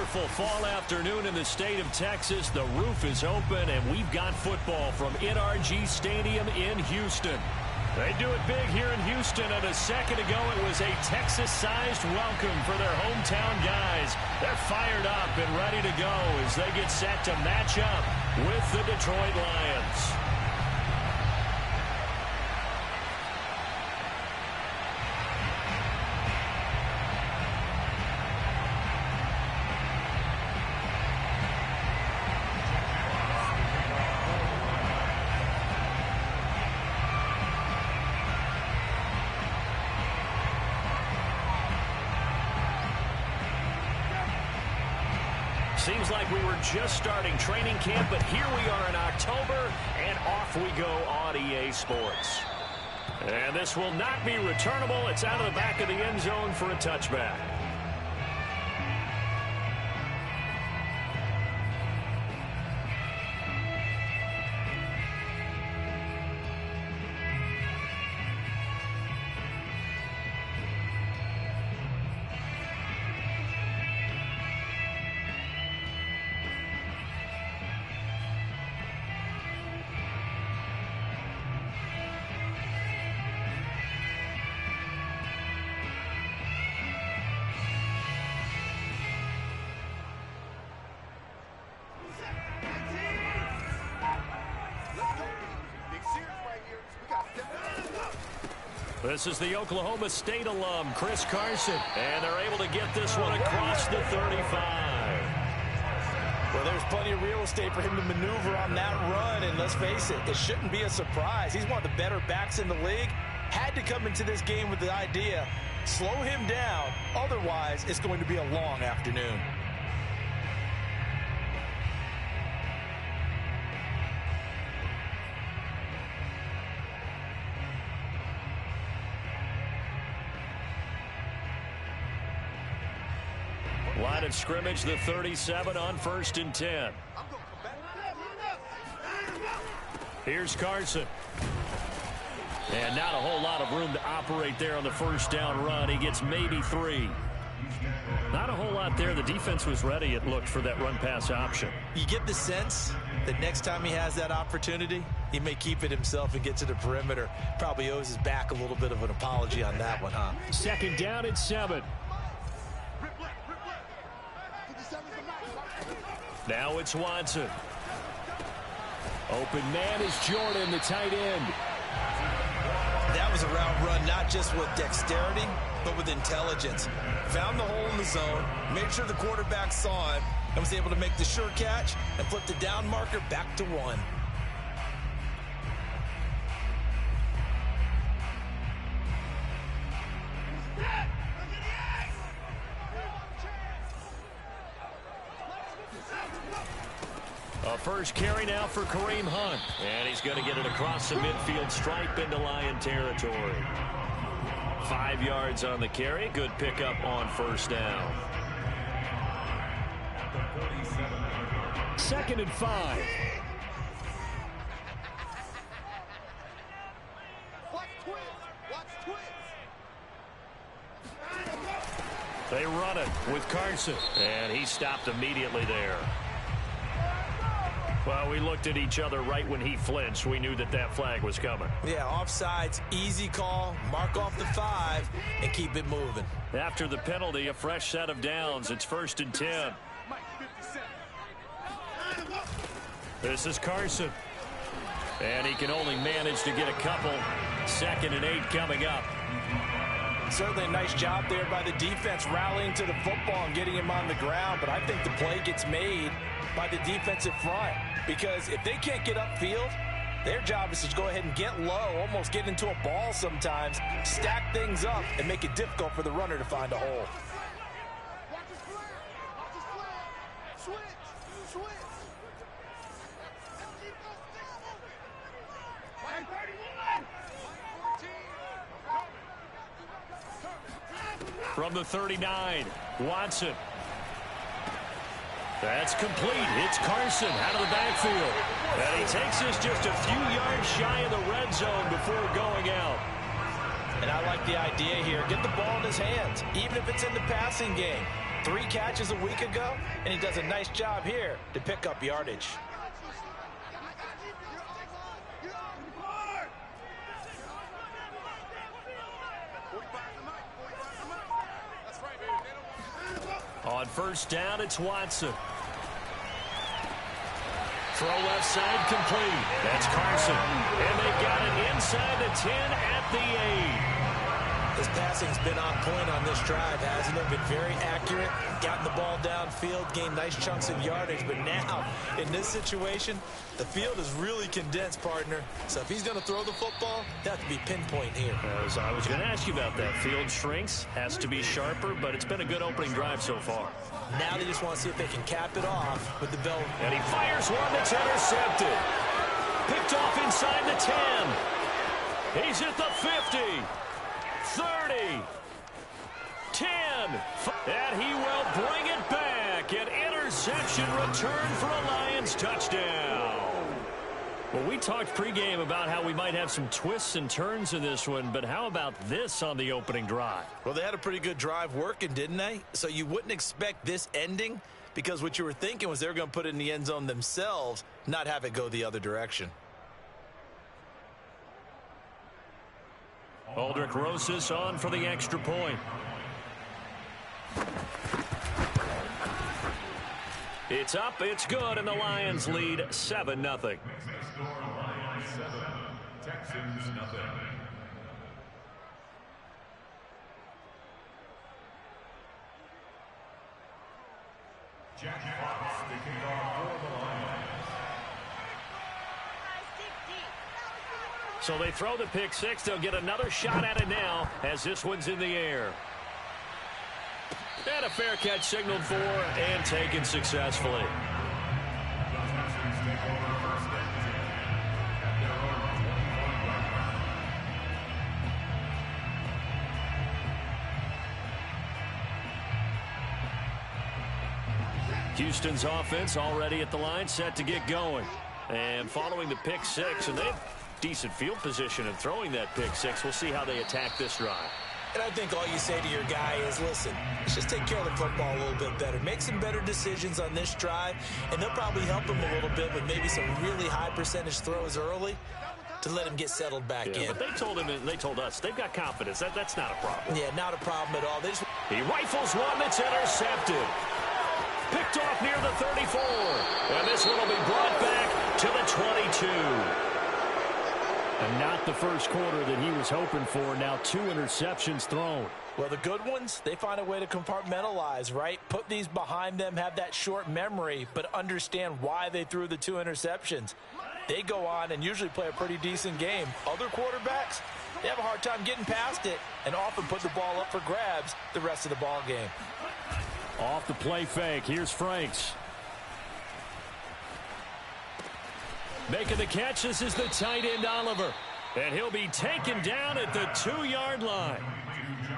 wonderful fall afternoon in the state of Texas. The roof is open, and we've got football from NRG Stadium in Houston. They do it big here in Houston, and a second ago it was a Texas-sized welcome for their hometown guys. They're fired up and ready to go as they get set to match up with the Detroit Lions. Seems like we were just starting training camp, but here we are in October, and off we go on EA Sports. And this will not be returnable. It's out of the back of the end zone for a touchback. This is the Oklahoma State alum, Chris Carson, and they're able to get this one across the 35. Well, there's plenty of real estate for him to maneuver on that run, and let's face it, it shouldn't be a surprise. He's one of the better backs in the league. Had to come into this game with the idea, slow him down, otherwise it's going to be a long afternoon. Line of scrimmage, the 37 on 1st and 10. Here's Carson. And not a whole lot of room to operate there on the first down run. He gets maybe 3. Not a whole lot there. The defense was ready, it looked, for that run-pass option. You get the sense that next time he has that opportunity, he may keep it himself and get to the perimeter. Probably owes his back a little bit of an apology on that one, huh? Second down at 7. Now it's Watson. Open man is Jordan, the tight end. That was a route run, not just with dexterity, but with intelligence. Found the hole in the zone, made sure the quarterback saw him, and was able to make the sure catch and flip the down marker back to 1. A first carry now for Kareem Hunt. And he's going to get it across the midfield stripe into Lion territory. 5 yards on the carry. Good pickup on first down. 2nd and 5. They run it with Carson. And he stopped immediately there. Well, we looked at each other right when he flinched. We knew that that flag was coming. Yeah, offsides, easy call, mark off the 5, and keep it moving. After the penalty, a fresh set of downs. It's 1st and 10. This is Carson. And he can only manage to get a couple. 2nd and 8 coming up. Certainly a nice job there by the defense rallying to the football and getting him on the ground, but I think the play gets made by the defensive front, because if they can't get upfield, their job is to go ahead and get low, almost get into a ball sometimes, stack things up, and make it difficult for the runner to find a hole. From the 39, Watson. That's complete. It's Carson out of the backfield. And he takes this just a few yards shy of the red zone before going out. And I like the idea here. Get the ball in his hands, even if it's in the passing game. 3 catches a week ago, and he does a nice job here to pick up yardage. On first down, it's Watson. Throw left side complete. That's Carson. And they've got it inside the 10 at the 8. His passing's been on point on this drive, hasn't it? Been very accurate, gotten the ball downfield, gained nice chunks of yardage. But now, in this situation, the field is really condensed, partner. So if he's going to throw the football, that has to be pinpoint here. As I was going to ask you about that. Field shrinks, has to be sharper, but it's been a good opening drive so far. Now they just want to see if they can cap it off with the bell. And he fires one that's intercepted. Picked off inside the 10. He's at the 50. 30, 10, and he will bring it back. An interception return for a Lions touchdown. Well, we talked pregame about how we might have some twists and turns in this one, but how about this on the opening drive? Well, they had a pretty good drive working, didn't they? So you wouldn't expect this ending, because what you were thinking was they were going to put it in the end zone themselves, not have it go the other direction. Aldrick Rosas on for the extra point. It's up, it's good, and the Lions lead 7-0. Jack Fox, the kickoff for the Lions. So they throw the pick six. They'll get another shot at it now as this one's in the air. And a fair catch signaled for and taken successfully. Houston's offense already at the line, set to get going. And following the pick six, and they've decent field position in throwing that pick six. We'll see how they attack this drive. And I think all you say to your guy is, listen, let's just take care of the football a little bit better. Make some better decisions on this drive, and they'll probably help him a little bit with maybe some really high percentage throws early to let him get settled back in. But they told him, and they told us, they've got confidence. That's not a problem. Yeah, not a problem at all. He rifles one that's intercepted. Picked off near the 34. And this one will be brought back to the 22. And not the first quarter that he was hoping for. Now 2 interceptions thrown. Well, the good ones, they find a way to compartmentalize, right? Put these behind them, have that short memory, but understand why they threw the 2 interceptions. They go on and usually play a pretty decent game. Other quarterbacks, they have a hard time getting past it and often put the ball up for grabs the rest of the ball game. Off the play fake, here's Franks. Making the catch, this is the tight end Oliver. And he'll be taken down at the 2-yard line.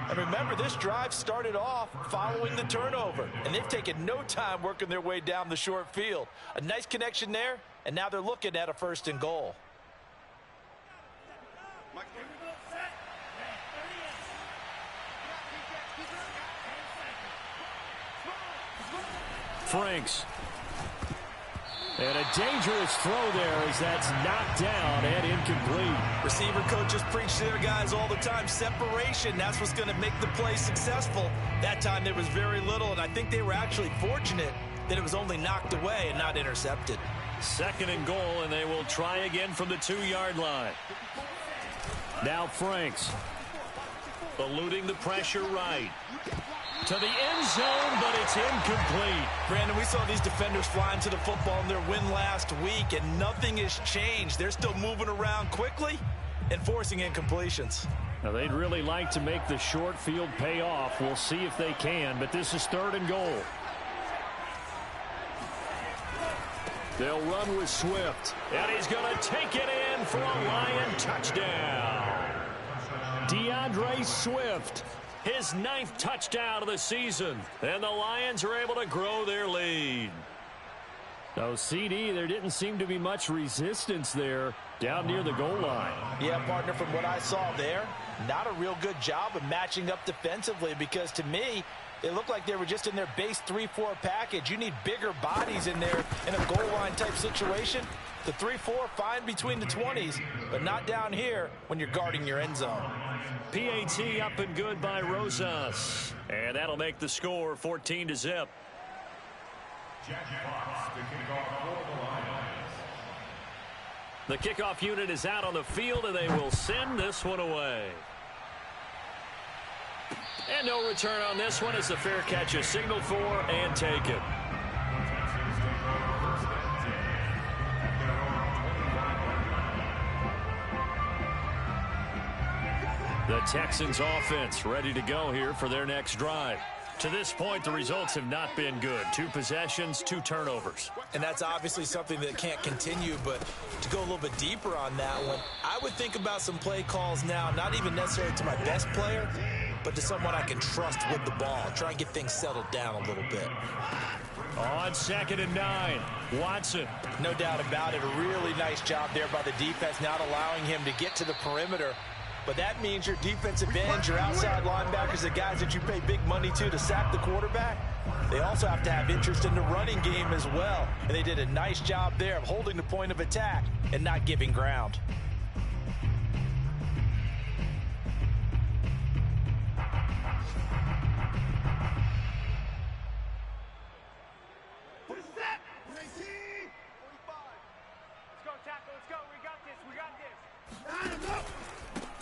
And remember, this drive started off following the turnover. And they've taken no time working their way down the short field. A nice connection there, and now they're looking at a 1st and goal. Franks. And a dangerous throw there as that's knocked down and incomplete. Receiver coaches preach to their guys all the time. Separation, that's what's going to make the play successful. That time there was very little, and I think they were actually fortunate that it was only knocked away and not intercepted. 2nd and goal, and they will try again from the 2-yard line. Now Franks. Eluding the pressure right. To the end zone, but it's incomplete. Brandon, we saw these defenders flying to the football in their win last week, and nothing has changed. They're still moving around quickly and forcing incompletions. Now, they'd really like to make the short field pay off. We'll see if they can, but this is 3rd and goal. They'll run with Swift, and he's going to take it in for a Lion touchdown. DeAndre Swift. His 9th touchdown of the season. And the Lions are able to grow their lead. So, CD, there didn't seem to be much resistance there down near the goal line. Yeah, partner, from what I saw there, not a real good job of matching up defensively because, to me, It looked like they were just in their base 3-4 package. You need bigger bodies in there in a goal line type situation. The 3-4, fine between the 20s, but not down here when you're guarding your end zone. PAT up and good by Rosas. And that'll make the score 14-0. Jack Fox, the kickoff for the Lions. The kickoff unit is out on the field, and they will send this one away. And no return on this one as the fair catch is signaled for and taken. The Texans offense ready to go here for their next drive. To this point, the results have not been good. 2 possessions, 2 turnovers. And that's obviously something that can't continue, but to go a little bit deeper on that one, I would think about some play calls now, not even necessarily to my best player, but to someone I can trust with the ball. Try and get things settled down a little bit. On 2nd and 9, Watson. No doubt about it. A really nice job there by the defense, not allowing him to get to the perimeter. But that means your defensive ends, your outside linebackers, the guys that you pay big money to sack the quarterback, they also have to have interest in the running game as well. And they did a nice job there of holding the point of attack and not giving ground.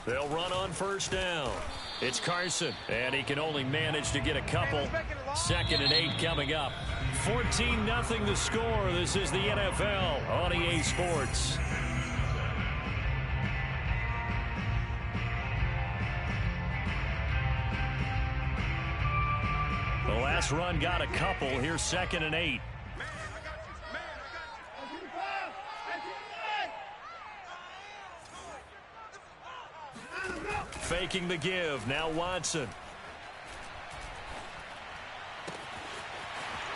They'll run on 1st down. It's Carson, and he can only manage to get a couple. 2nd and 8 coming up. 14-0 the score. This is the NFL on EA Sports. The last run got a couple. Here's 2nd and 8. Faking the give. Now Watson.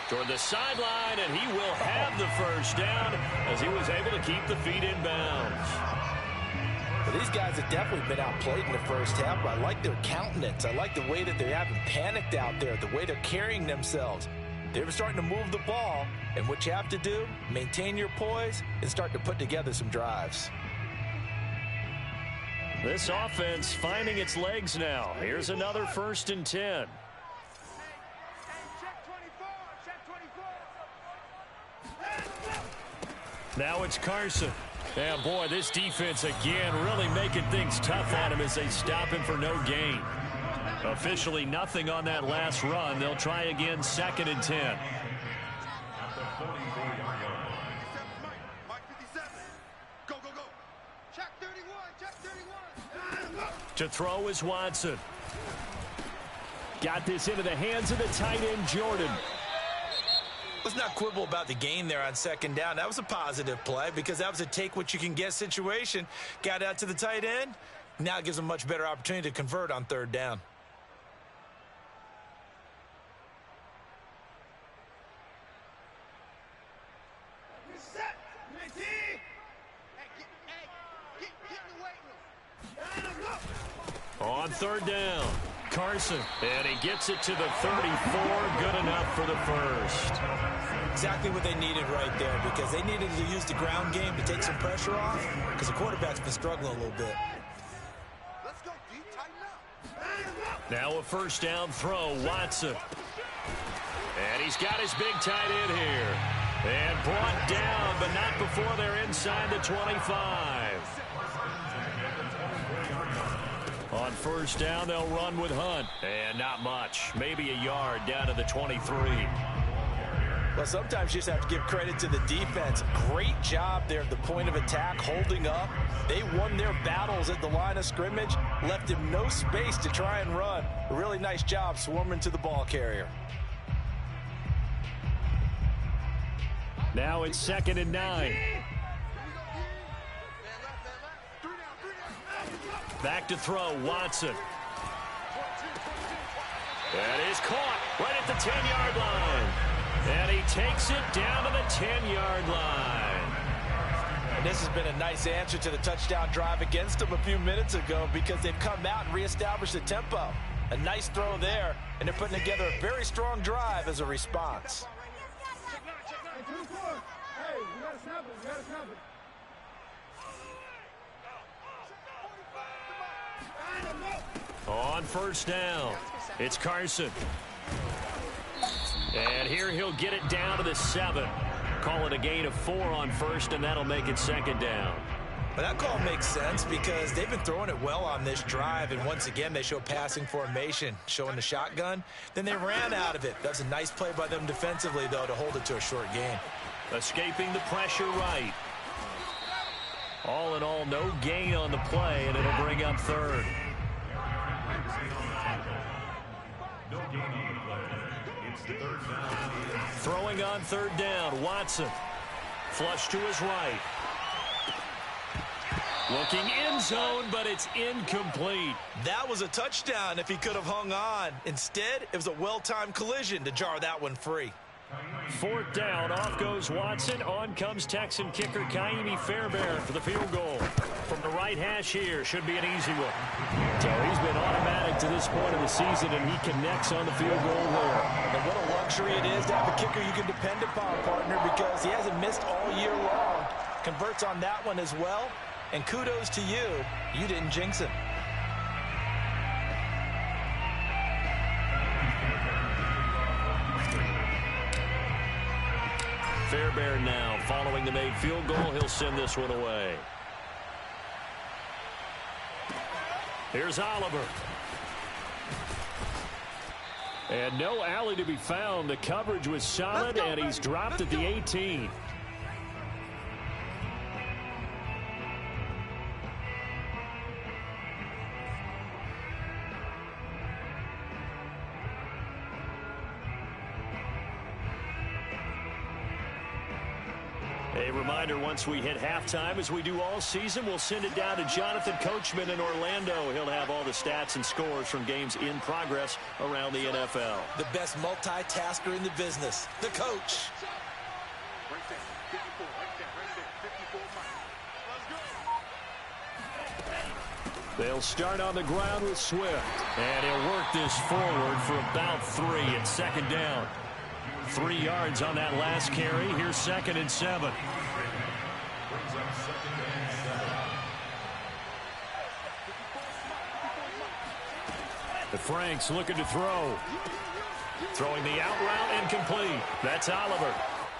Toward the sideline, and he will have the 1st down as he was able to keep the feet in bounds. Well, these guys have definitely been outplayed in the first half, but I like their countenance. I like the way that they haven't panicked out there, the way they're carrying themselves. They're starting to move the ball, and what you have to do, maintain your poise and start to put together some drives. This offense finding its legs now. Here's another 1st and 10. Now it's Carson. And boy, this defense again really making things tough on him as they stop him for no gain. Officially nothing on that last run. They'll try again 2nd and 10. At the 44-yard line. To throw is Watson. Got this into the hands of the tight end, Jordan. Let's not quibble about the gain there on 2nd down. That was a positive play because that was a take-what-you-can-get situation. Got out to the tight end. Now it gives them a much better opportunity to convert on 3rd down. On 3rd down, Carson, and he gets it to the 34, good enough for the 1st. Exactly what they needed right there because they needed to use the ground game to take some pressure off because the quarterback's been struggling a little bit. Let's go, D. Tighten up. Now a 1st down throw, Watson. And he's got his big tight end here. And brought down, but not before they're inside the 25. On 1st down, they'll run with Hunt. And not much. Maybe a yard down to the 23. Well, sometimes you just have to give credit to the defense. Great job there at the point of attack, holding up. They won their battles at the line of scrimmage, left him no space to try and run. A really nice job swarming to the ball carrier. Now it's 2nd and 9. Back to throw, Watson. That is caught right at the 10-yard line. And he takes it down to the 10-yard line. And this has been a nice answer to the touchdown drive against them a few minutes ago because they've come out and reestablished the tempo. A nice throw there, and they're putting together a very strong drive as a response. On first down, it's Carson. And here he'll get it down to the 7. Call it a gain of 4 on first, and that'll make it second down. But that call makes sense because they've been throwing it well on this drive, and once again they show passing formation, showing the shotgun. Then they ran out of it. That's a nice play by them defensively, though, to hold it to a short gain. Escaping the pressure right. All in all, no gain on the play, and it'll bring up third. No gain on the play. It's the third down. Throwing on third down, Watson. Flush to his right. Looking end zone, but it's incomplete. That was a touchdown if he could have hung on. Instead, it was a well-timed collision to jar that one free. Fourth down, off goes Watson. On comes Texan kicker Ka'imi Fairbairn for the field goal. From the right hash here, should be an easy one. So he's been automatic to this point of the season, and he connects on the field goal there. And what a luxury it is to have a kicker you can depend upon, partner, because he hasn't missed all year long. Converts on that one as well. And kudos to you. You didn't jinx him. Fairbairn now following the made field goal. He'll send this one away. Here's Oliver. And no alley to be found. The coverage was solid, and he's dropped at the 18. A reminder, once we hit halftime, as we do all season, we'll send it down to Jonathan Coachman in Orlando. He'll have all the stats and scores from games in progress around the NFL. The best multitasker in the business, the coach. They'll start on the ground with Swift. And he'll work this forward for about 3 at second down. 3 yards on that last carry. Here's second and 7. The Franks looking to throw. Throwing the out route incomplete. That's Oliver.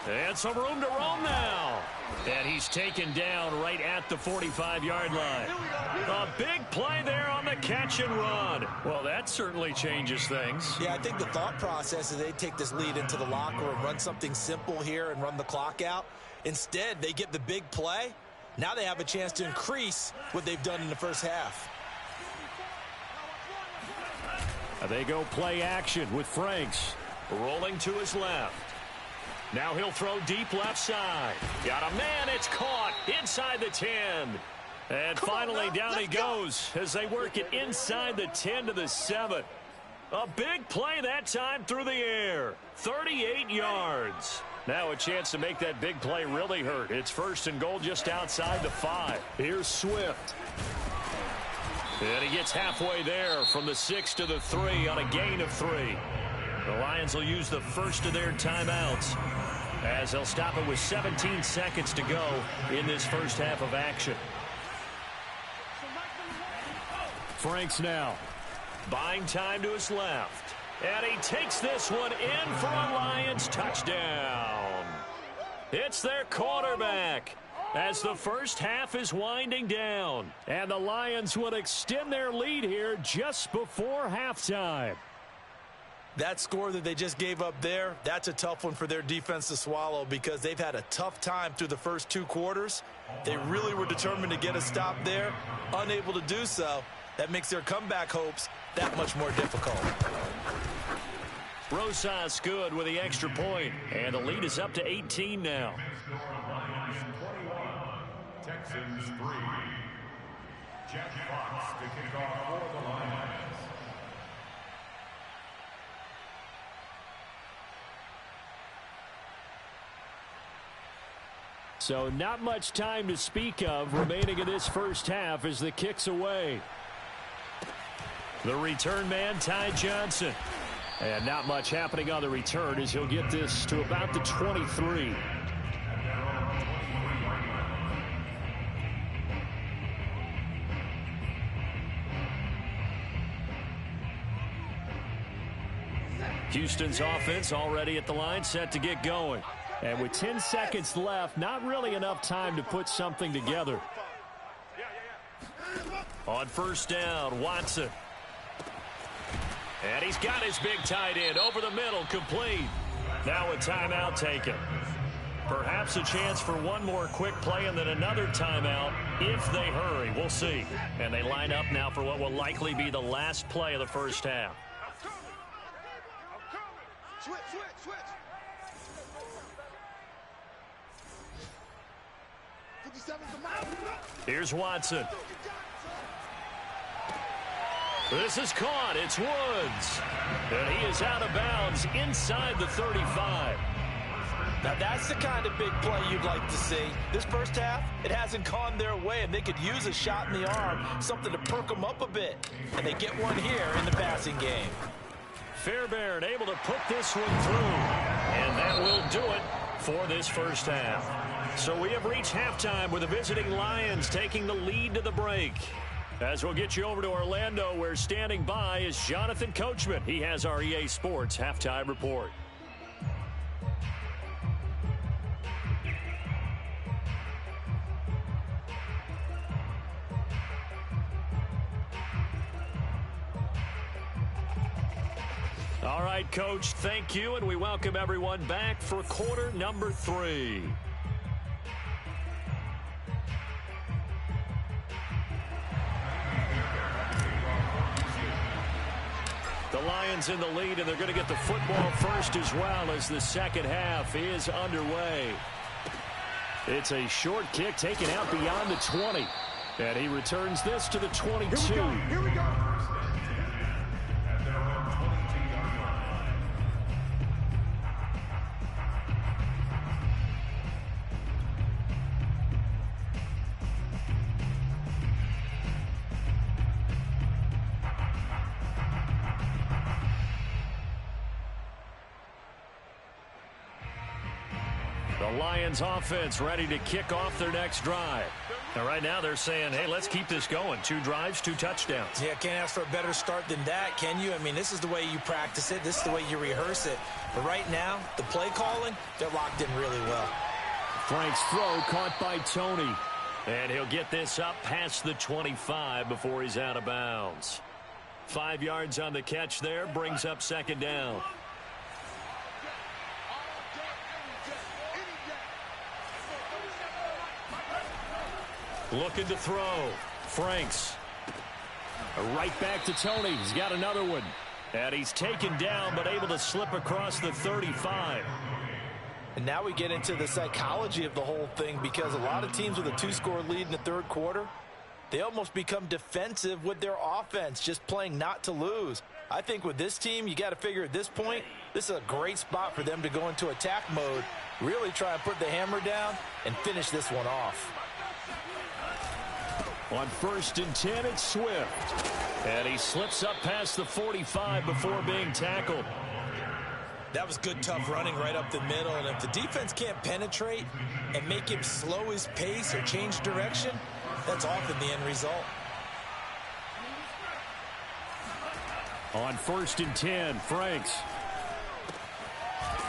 And some room to roam now. And he's taken down right at the 45-yard line. A big play there on the catch and run. Well, that certainly changes things. Yeah, I think the thought process is they take this lead into the locker room, run something simple here and run the clock out. Instead, they get the big play. Now they have a chance to increase what they've done in the first half. They go play action with Franks. Rolling to his left. Now he'll throw deep left side. Got a man, it's caught inside the 10. And finally down he goes as they work it inside the 10 to the 7. A big play that time through the air. 38 yards. Now a chance to make that big play really hurt. It's first and goal just outside the 5. Here's Swift. And he gets halfway there from the 6 to the 3 on a gain of 3. The Lions will use the first of their timeouts as they'll stop it with 17 seconds to go in this first half of action. Franks now buying time to his left. And he takes this one in for a Lions touchdown. It's their quarterback as the first half is winding down. And the Lions would extend their lead here just before halftime. That score that they just gave up there, that's a tough one for their defense to swallow because they've had a tough time through the first 2 quarters. They really were determined to get a stop there, unable to do so. That makes their comeback hopes that much more difficult. Rosas good with the extra point, and the lead is up to 18 now. Texans 3. Jack Fox to kick off for the Lions. So not much time to speak of remaining in this first half as the kick's away. The return man, Ty Johnson. And not much happening on the return as he'll get this to about the 23. Houston's offense already at the line, set to get going. And with 10 seconds left, not really enough time to put something together. On first down, Watson. And he's got his big tight end over the middle, complete. Now a timeout taken. Perhaps a chance for one more quick play and then another timeout if they hurry. We'll see. And they line up now for what will likely be the last play of the first half. Switch. Here's Watson. This is caught. It's Woods. And he is out of bounds inside the 35. Now that's the kind of big play you'd like to see. This first half, it hasn't gone their way, and they could use a shot in the arm, something to perk them up a bit. And they get one here in the passing game. Fairbairn able to put this one through. And that will do it for this first half. So we have reached halftime with the visiting Lions taking the lead to the break. As we'll get you over to Orlando, where standing by is Jonathan Coachman. He has our EA Sports halftime report. All right, Coach, thank you, and we welcome everyone back for quarter number 3. The Lions in the lead, and they're going to get the football first as well as the second half is underway. It's a short kick taken out beyond the 20. And he returns this to the 22. Here we go. Lions offense ready to kick off their next drive. And right now they're saying, hey, let's keep this going. 2 drives, 2 touchdowns. Yeah, can't ask for a better start than that, can you? I mean, this is the way you practice it. This is the way you rehearse it. But right now, the play calling, they're locked in really well. Frank's throw caught by Tony. And he'll get this up past the 25 before he's out of bounds. 5 yards on the catch there, brings up second down. Looking to throw. Franks. Right back to Tony. He's got another one. And he's taken down, but able to slip across the 35. And now we get into the psychology of the whole thing, because a lot of teams with a 2-score lead in the third quarter, they almost become defensive with their offense, just playing not to lose. I think with this team, you got to figure at this point, this is a great spot for them to go into attack mode, really try and put the hammer down and finish this one off. On 1st and 10, it's Swift. And he slips up past the 45 before being tackled. That was good, tough running right up the middle. And if the defense can't penetrate and make him slow his pace or change direction, that's often the end result. On 1st and 10, Franks.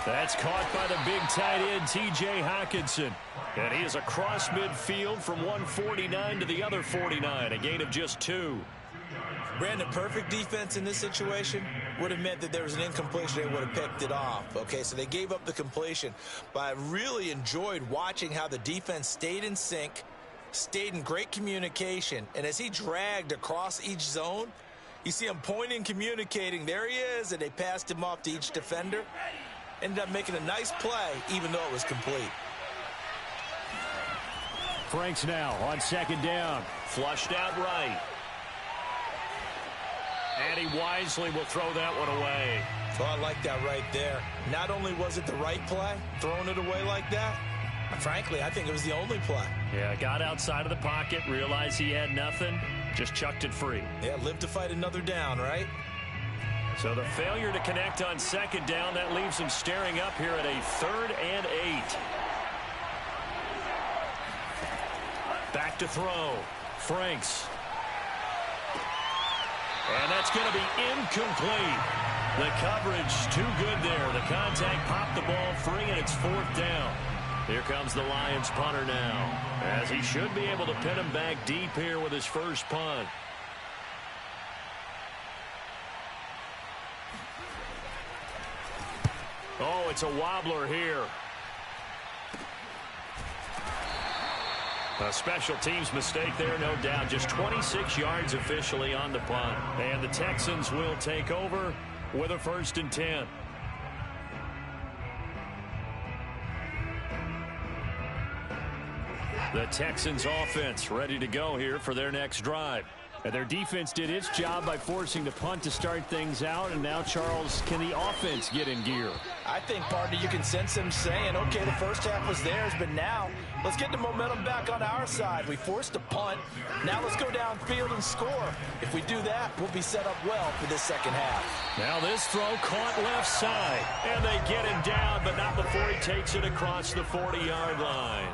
That's caught by the big tight end, T.J. Hockenson. And he is across midfield from 149 to the other 49, a gain of just 2. Brandon, perfect defense in this situation would have meant that there was an incompletion. They would have picked it off. Okay, so they gave up the completion. But I really enjoyed watching how the defense stayed in sync, stayed in great communication. And as he dragged across each zone, you see him pointing, communicating. There he is, and they passed him off to each defender. Ended up making a nice play, even though it was complete. Franks now on 2nd down. Flushed out right. And he wisely will throw that one away. Oh, I like that right there. Not only was it the right play, throwing it away like that, frankly, I think it was the only play. Yeah, got outside of the pocket, realized he had nothing, Just chucked it free. Yeah, live to fight another down, right? So the failure to connect on second down, that leaves him staring up here at a 3rd and 8. Back to throw. Franks. And that's going to be incomplete. The coverage too good there. The contact popped the ball free, and it's 4th down. Here comes the Lions punter now, as he should be able to pin him back deep here with his first punt. Oh, it's a wobbler here. A special teams mistake there, no doubt. Just 26 yards officially on the punt. And the Texans will take over with a 1st and 10. The Texans offense ready to go here for their next drive. And their defense did its job by forcing the punt to start things out. And now, Charles, can the offense get in gear? I think, partner, you can sense them saying, okay, the first half was theirs, but now let's get the momentum back on our side. We forced a punt. Now let's go downfield and score. If we do that, we'll be set up well for this second half. Now this throw caught left side. And they get him down, but not before he takes it across the 40-yard line.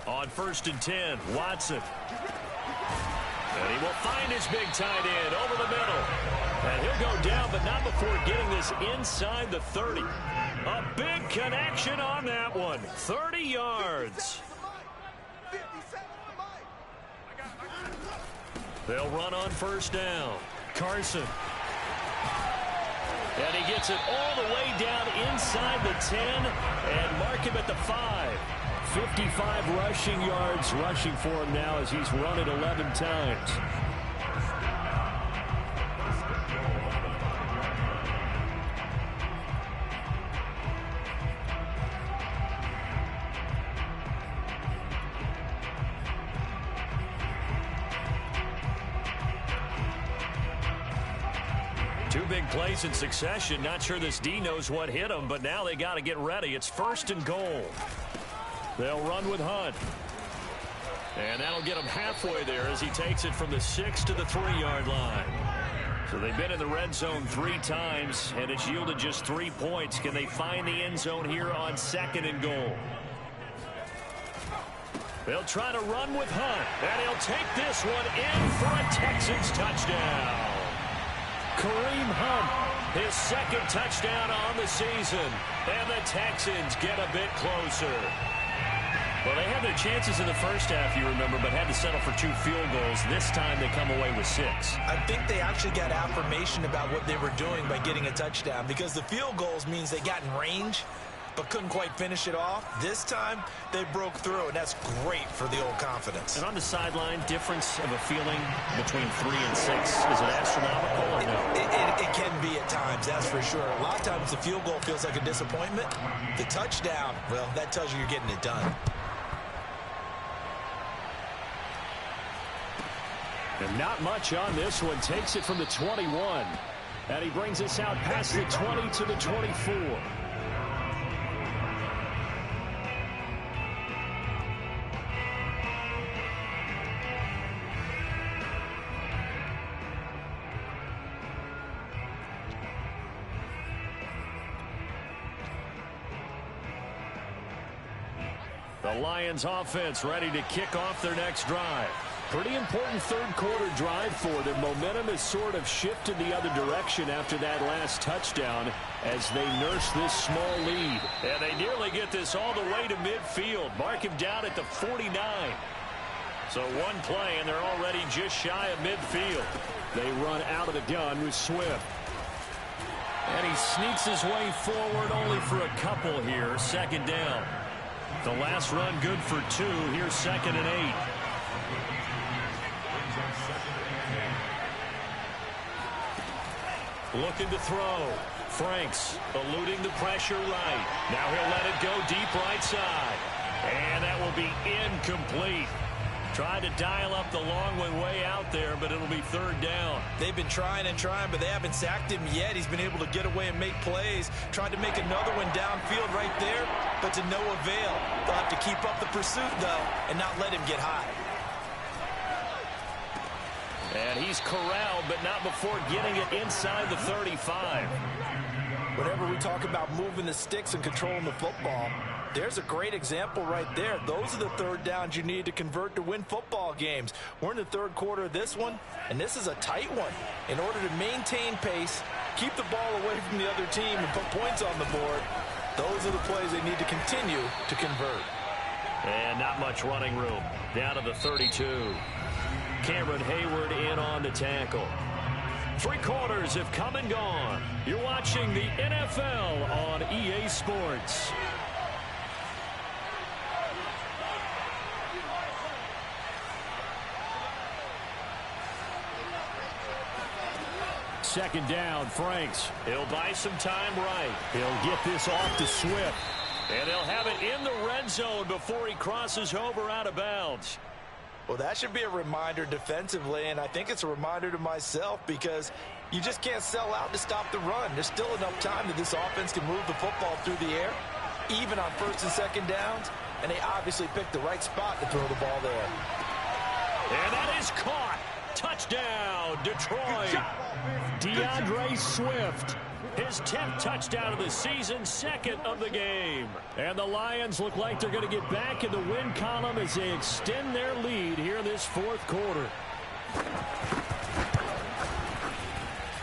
On 1st and 10, Watson. And he will find his big tight end over the middle. And he'll go down, but not before getting this inside the 30. A big connection on that one. 30 yards. They'll run on 1st down. Carson. And he gets it all the way down inside the 10 and mark him at the 5. 55 rushing yards rushing for him now as he's run it 11 times. Two big plays in succession. Not sure this D knows what hit him, but now they got to get ready. It's 1st and goal. They'll run with Hunt. And that'll get him halfway there as he takes it from the 6 to the 3-yard line. So they've been in the red zone 3 times, and it's yielded just 3 points. Can they find the end zone here on 2nd and goal? They'll try to run with Hunt, and he'll take this one in for a Texans touchdown. Kareem Hunt, his 2nd touchdown on the season, and the Texans get a bit closer. Well, they had their chances in the first half, you remember, but had to settle for 2 field goals. This time they come away with 6. I think they actually got affirmation about what they were doing by getting a touchdown, because the field goals means they got in range but couldn't quite finish it off. This time they broke through, and that's great for the old confidence. And on the sideline, difference of a feeling between 3 and 6, is it astronomical or no? It can be at times, that's for sure. A lot of times the field goal feels like a disappointment. The touchdown, well, that tells you you're getting it done. And not much on this one. Takes it from the 21. And he brings us out past the 20 to the 24. The Lions offense ready to kick off their next drive. Pretty important 3rd quarter drive for them. Momentum has sort of shifted the other direction after that last touchdown as they nurse this small lead. And they nearly get this all the way to midfield. Mark him down at the 49. So one play and they're already just shy of midfield. They run out of the gun with Swift. And he sneaks his way forward only for a couple here. 2nd down. The last run good for 2. Here's 2nd and 8. Looking to throw. Franks eluding the pressure right. Now he'll let it go deep right side. And that will be incomplete. Tried to dial up the long way out there, but it'll be third down. They've been trying and trying, but they haven't sacked him yet. He's been able to get away and make plays. Tried to make another one downfield right there, but to no avail. They'll have to keep up the pursuit, though, and not let him get high. And he's corralled, but not before getting it inside the 35. Whenever we talk about moving the sticks and controlling the football, there's a great example right there. Those are the third downs you need to convert to win football games. We're in the third quarter of this one, and this is a tight one. In order to maintain pace, keep the ball away from the other team, and put points on the board, those are the plays they need to continue to convert. And not much running room. Down to the 32. Cameron Hayward in on the tackle. 3 quarters have come and gone. You're watching the NFL on EA Sports. Second down, Franks. He'll buy some time right. He'll get this off to Swift. And they'll have it in the red zone before he crosses over out of bounds. Well, that should be a reminder defensively, and I think it's a reminder to myself because you just can't sell out to stop the run. There's still enough time that this offense can move the football through the air, even on first and second downs, and they obviously picked the right spot to throw the ball there. And that is caught. Touchdown, Detroit. DeAndre Swift. His 10th touchdown of the season, 2nd of the game. And the Lions look like they're going to get back in the win column as they extend their lead here in this 4th quarter.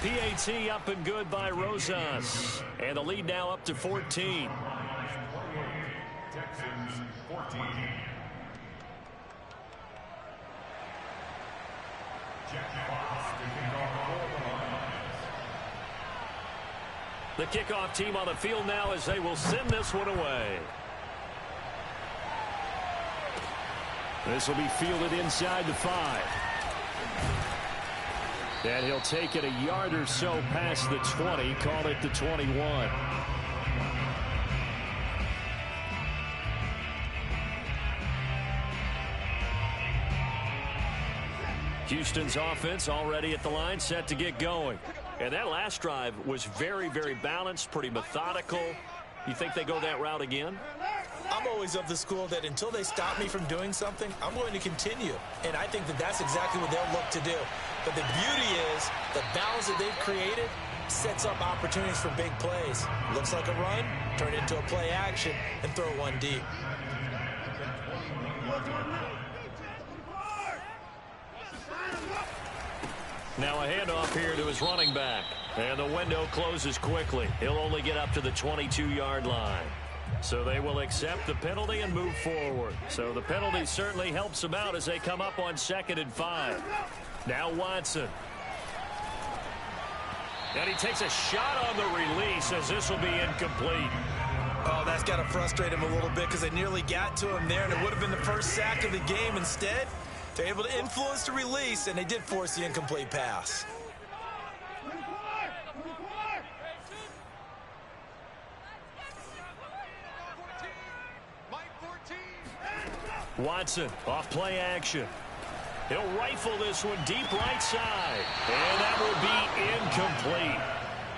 PAT up and good by Rosas. And the lead now up to 14. Texans 14. Jack Fox to kick off for the Lions. The kickoff team on the field now as they will send this one away. This will be fielded inside the 5. And he'll take it a yard or so past the 20, call it the 21. Houston's offense already at the line, set to get going. And that last drive was very, very balanced, pretty methodical. You think they go that route again? I'm always of the school that until they stop me from doing something, I'm going to continue. And I think that that's exactly what they'll look to do. But the beauty is the balance that they've created sets up opportunities for big plays. Looks like a run, turn it into a play action, and throw one deep. Now a handoff here to his running back. And the window closes quickly. He'll only get up to the 22-yard line. So they will accept the penalty and move forward. So the penalty certainly helps them out as they come up on 2nd and 5. Now Watson. And he takes a shot on the release as this will be incomplete. Oh, that's got to frustrate him a little bit because they nearly got to him there, and it would have been the first sack of the game. Instead, they're able to influence the release, and they did force the incomplete pass. Watson off play action. He'll rifle this one deep right side. And that will be incomplete.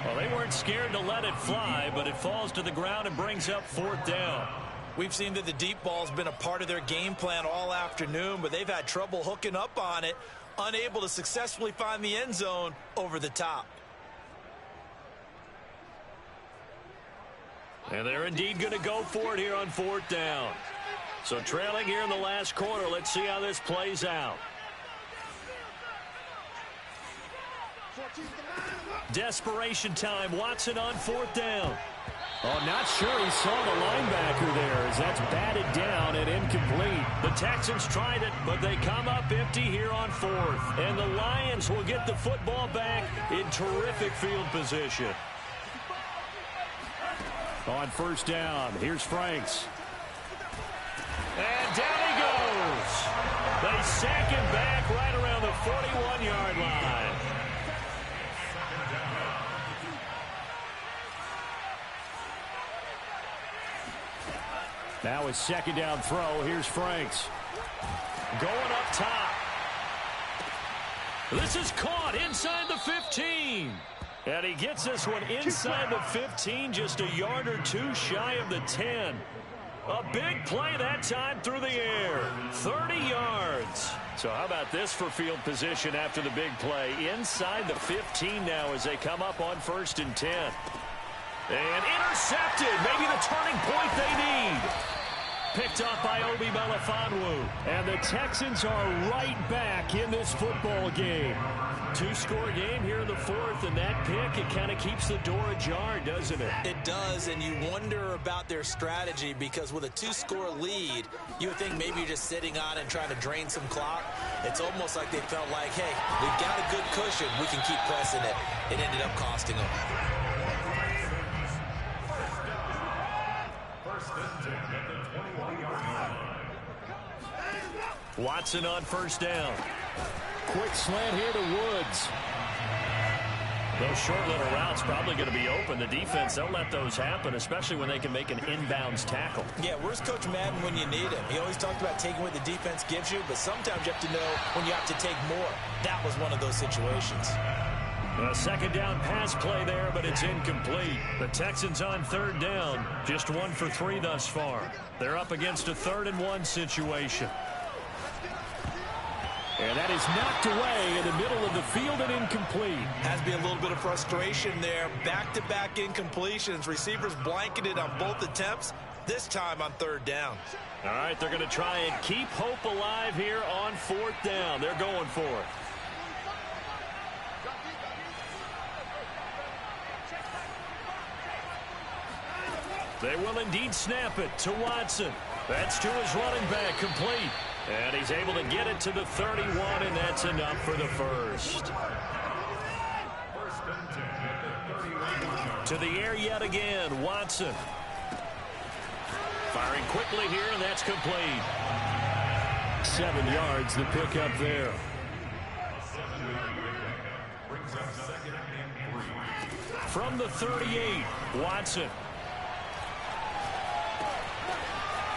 Well, they weren't scared to let it fly, but it falls to the ground and brings up 4th down. We've seen that the deep ball's been a part of their game plan all afternoon, but they've had trouble hooking up on it, unable to successfully find the end zone over the top. And they're indeed going to go for it here on 4th down. So trailing here in the last quarter, let's see how this plays out. Desperation time. Watson on 4th down. Oh, not sure he saw the linebacker there as that's batted down and incomplete. The Texans tried it, but they come up empty here on 4th. And the Lions will get the football back in terrific field position. On 1st down, here's Franks. And down he goes. They sack him back right around the 41-yard line. Now a 2nd down throw. Here's Franks. Going up top. This is caught inside the 15. And he gets this one inside the 15, just a yard or two shy of the 10. A big play that time through the air. 30 yards. So how about this for field position after the big play? Inside the 15 now as they come up on 1st and 10. And intercepted. Maybe the turning point they need. Picked up by Obi Melifonwu. And the Texans are right back in this football game. 2-score game here in the 4th, and that pick, it kind of keeps the door ajar, doesn't it? It does, and you wonder about their strategy because with a 2-score lead, you would think maybe you're just sitting on and trying to drain some clock. It's almost like they felt like, hey, we've got a good cushion. We can keep pressing it. It ended up costing them. Watson on 1st down. Quick slant here to Woods. Those short little routes probably going to be open. The defense, they'll let those happen, especially when they can make an inbounds tackle. Yeah, where's Coach Madden when you need him? He always talked about taking what the defense gives you, but sometimes you have to know when you have to take more. That was one of those situations. A 2nd down pass play there, but it's incomplete. The Texans on 3rd down, just 1 for 3 thus far. They're up against a 3rd and 1 situation. And that is knocked away in the middle of the field and incomplete. Has to be a little bit of frustration there. Back-to-back incompletions. Receivers blanketed on both attempts, this time on 3rd down. All right, they're going to try and keep hope alive here on 4th down. They're going for it. They will indeed snap it to Watson. That's to his running back, complete. And he's able to get it to the 31, and that's enough for the first. To the air yet again, Watson. Firing quickly here, and that's complete. 7 yards, the pickup there. From the 38, Watson.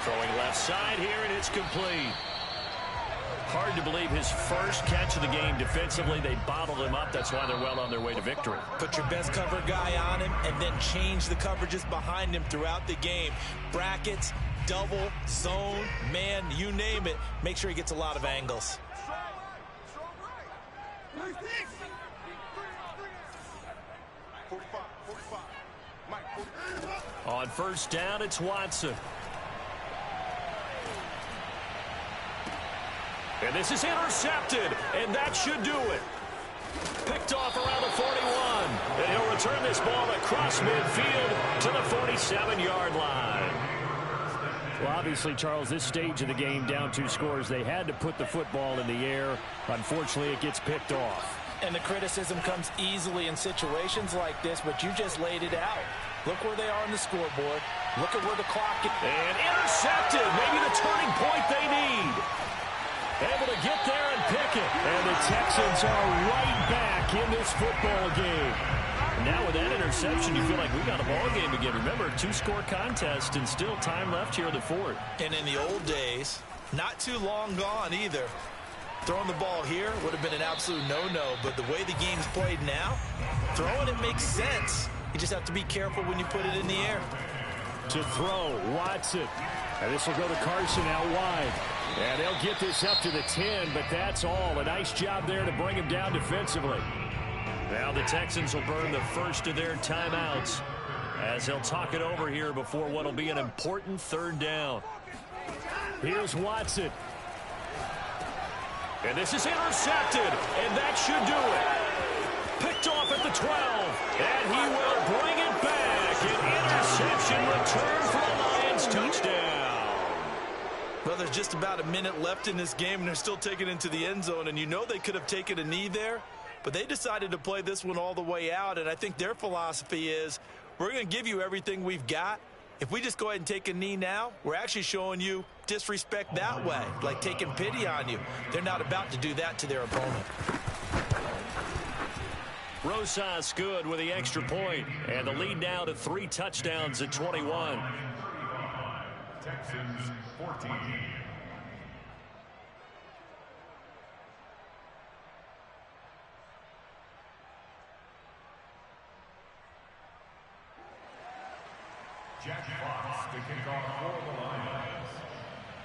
Throwing left side here, and it's complete. Hard to believe his first catch of the game defensively. They bottled him up. That's why they're well on their way to victory. Put your best cover guy on him and then change the coverages behind him throughout the game. Brackets, double, zone, man, you name it. Make sure he gets a lot of angles. On 1st down, it's Watson. And this is intercepted, and that should do it. Picked off around the 41, and he'll return this ball across midfield to the 47-yard line. Well, obviously, Charles, this stage of the game, down 2 scores, they had to put the football in the air. Unfortunately, it gets picked off. And the criticism comes easily in situations like this, but you just laid it out. Look where they are on the scoreboard. Look at where the clock is. And intercepted, maybe the turning point they need. Able to get there and pick it. And the Texans are right back in this football game. Now with that interception, you feel like we got a ball game again. Remember, 2-score contest and still time left here in the 4th. And in the old days, not too long gone either. Throwing the ball here would have been an absolute no-no. But the way the game's played now, throwing it makes sense. You just have to be careful when you put it in the air. To throw, Watson. And this will go to Carson out wide. And they'll get this up to the 10, but that's all. A nice job there to bring him down defensively. Now the Texans will burn the first of their timeouts as they'll talk it over here before what will be an important 3rd down. Here's Watson. And this is intercepted, and that should do it. Picked off at the 12, and he will bring it back. An interception return for a Lions touchdown. Well, there's just about a minute left in this game, and they're still taking it into the end zone. And you know they could have taken a knee there, but they decided to play this one all the way out. And I think their philosophy is, we're going to give you everything we've got. If we just go ahead and take a knee now, we're actually showing you disrespect that way, like taking pity on you. They're not about to do that to their opponent. Rosas good with the extra point, and the lead now to 3 touchdowns at 21. Texans 14. Jack Fox to kick off for the Lions.